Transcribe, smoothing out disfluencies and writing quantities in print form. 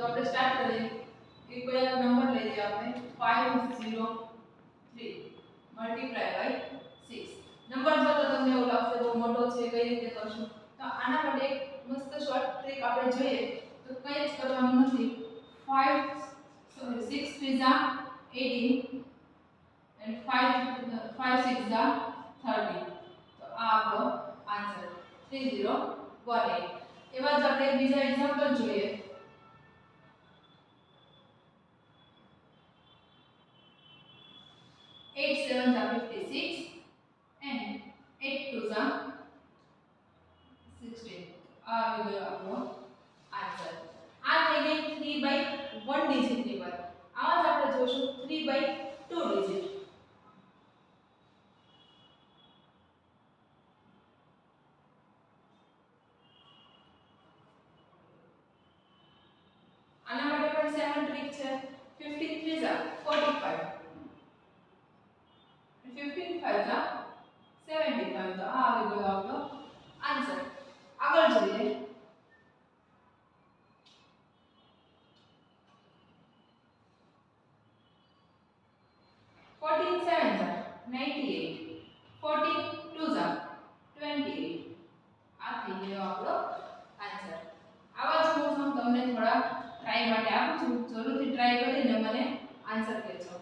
આપણે સ્ટાર્ટ કરીએ કે કોઈ એક નંબર લઈએ આપણે 503 મલ્ટીપ્લાય બાય 6 નંબર જો તો તમને એવું લાગશે બહુ મોટો છે કઈ રીતે કરશું તો આના માટે એક મસ્ત શોર્ટ ટ્રીક આપણે જોઈએ તો કંઈ જ કરવાનું નથી 6 3 જા 18 and 5 6 જા 30 તો આ આપણો આન્સર 3018 એવા જ આપણે બીજા એક્ઝામ્પલ જોઈએ 8 7 જા 56 and 8 2 જા 16 આ આવી ગયો આપણો આન્સર આ થઈ ગઈ 3/1 ડિજિટ ની વાત આમાં જ આપણે જોશું 3/2 ડિજિટ આના માટે પણ સેમ ટ્રીક છે 15 3 જા 45 15 5 જા 75 તો આ આવી ગયો આપણો આન્સર આગળ જોઈએ 14 7 જા 98 14 2 જા 28 આ થઈ ગયો આપણો આન્સર આવા જ હું તમને થોડા ટ્રાય માટે આપું છું જરૂરથી ટ્રાય કરીને મને આન્સર કહેજો